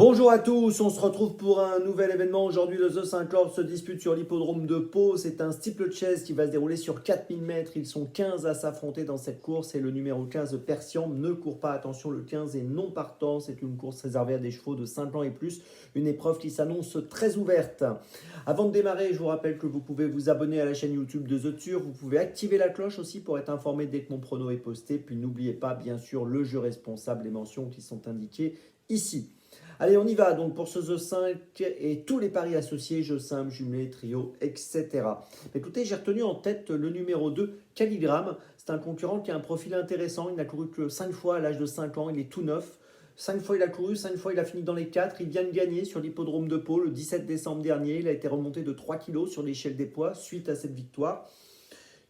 Bonjour à tous, on se retrouve pour un nouvel événement. Aujourd'hui, le The 5 Lords se dispute sur l'hippodrome de Pau. C'est un steeplechase qui va se dérouler sur 4000 mètres. Ils sont 15 à s'affronter dans cette course et le numéro 15, Persian, ne court pas. Attention, le 15 est non partant. C'est une course réservée à des chevaux de 5 ans et plus. Une épreuve qui s'annonce très ouverte. Avant de démarrer, je vous rappelle que vous pouvez vous abonner à la chaîne YouTube de The Turf. Vous pouvez activer la cloche aussi pour être informé dès que mon prono est posté. Puis n'oubliez pas, bien sûr, le jeu responsable, les mentions qui sont indiquées ici. Allez, on y va donc pour ce The 5 et tous les paris associés, jeux simples, jumelés, trio, etc. Écoutez, j'ai retenu en tête le numéro 2, Caligramme. C'est un concurrent qui a un profil intéressant. Il n'a couru que 5 fois à l'âge de 5 ans. Il est tout neuf. 5 fois il a couru, 5 fois il a fini dans les 4. Il vient de gagner sur l'hippodrome de Pau le 17 décembre dernier. Il a été remonté de 3 kg sur l'échelle des poids suite à cette victoire.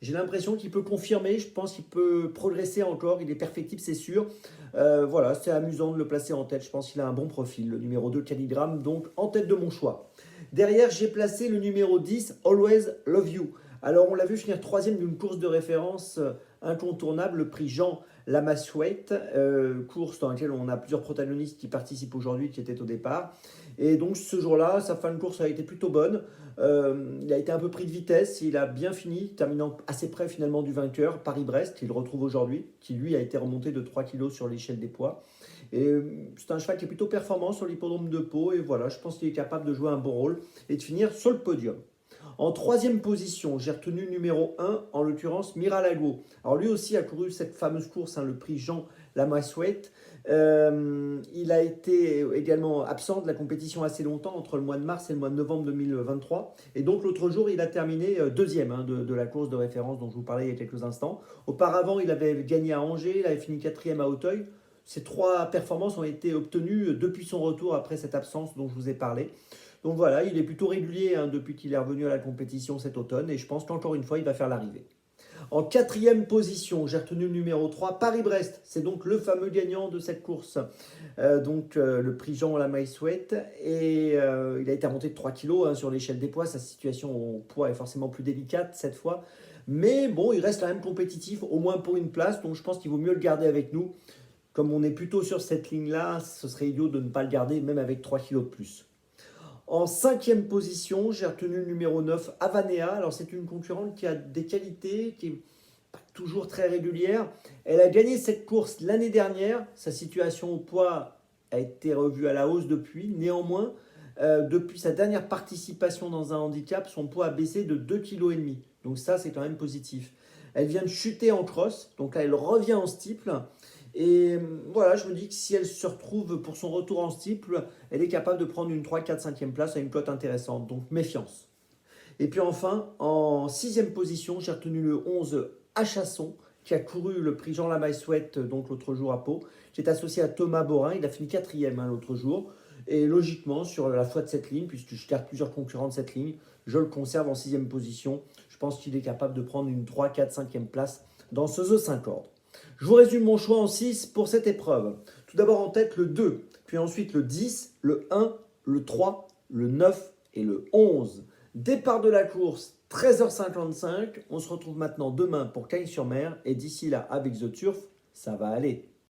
J'ai l'impression qu'il peut confirmer, je pense qu'il peut progresser encore, il est perfectible, c'est sûr. Voilà, c'est amusant de le placer en tête, je pense qu'il a un bon profil, le numéro 2, Caligramme, donc en tête de mon choix. Derrière, j'ai placé le numéro 10, Always Love You. Alors, on l'a vu finir troisième d'une course de référence incontournable, le prix Jean Lamassuette, course dans laquelle on a plusieurs protagonistes qui participent aujourd'hui, qui étaient au départ. Et donc, ce jour-là, sa fin de course a été plutôt bonne. Il a été un peu pris de vitesse, il a bien fini, terminant assez près finalement du vainqueur, Paris-Brest, qu'il retrouve aujourd'hui, qui lui a été remonté de 3 kg sur l'échelle des poids. Et c'est un cheval qui est plutôt performant sur l'hippodrome de Pau, et voilà, je pense qu'il est capable de jouer un bon rôle et de finir sur le podium. En troisième position, j'ai retenu le numéro 1, en l'occurrence Miralago. Alors lui aussi a couru cette fameuse course, le prix Jean Lamassuette. Il a été également absent de la compétition assez longtemps, entre le mois de mars et le mois de novembre 2023. Et donc l'autre jour, il a terminé deuxième de la course de référence dont je vous parlais il y a quelques instants. Auparavant, il avait gagné à Angers, il avait fini quatrième à Auteuil. Ces trois performances ont été obtenues depuis son retour après cette absence dont je vous ai parlé. Donc voilà, il est plutôt régulier depuis qu'il est revenu à la compétition cet automne et je pense qu'encore une fois, il va faire l'arrivée. En quatrième position, j'ai retenu le numéro 3, Paris-Brest. C'est donc le fameux gagnant de cette course. Le prix Jean Lamassuette. Et il a été remonté de 3 kg sur l'échelle des poids. Sa situation au poids est forcément plus délicate cette fois. Mais bon, il reste quand même compétitif, au moins pour une place. Donc je pense qu'il vaut mieux le garder avec nous. Comme on est plutôt sur cette ligne-là, ce serait idiot de ne pas le garder, même avec 3 kg de plus. En cinquième position, j'ai retenu le numéro 9, Avanea. Alors c'est une concurrente qui a des qualités, qui n'est pas toujours très régulière. Elle a gagné cette course l'année dernière. Sa situation au poids a été revue à la hausse depuis. Néanmoins, depuis sa dernière participation dans un handicap, son poids a baissé de 2,5 kg. Donc ça, c'est quand même positif. Elle vient de chuter en cross, donc là, elle revient en steeple. Et voilà, je me dis que si elle se retrouve pour son retour en steeple, elle est capable de prendre une 3, 4, 5e place à une cote intéressante. Donc méfiance. Et puis enfin, en sixième position, j'ai retenu le 11 Achasson, qui a couru le prix Jean Lamassuette donc l'autre jour à Pau, qui est associé à Thomas Borin. Il a fini quatrième l'autre jour. Et logiquement, sur la foi de cette ligne, puisque je garde plusieurs concurrents de cette ligne, je le conserve en sixième position. Je pense qu'il est capable de prendre une 3, 4, 5e place dans ce The 5 ordre. Je vous résume mon choix en 6 pour cette épreuve. Tout d'abord en tête le 2, puis ensuite le 10, le 1, le 3, le 9 et le 11. Départ de la course, 13h55. On se retrouve maintenant demain pour Cagnes-sur-Mer. Et d'ici là, avec The Turf, ça va aller.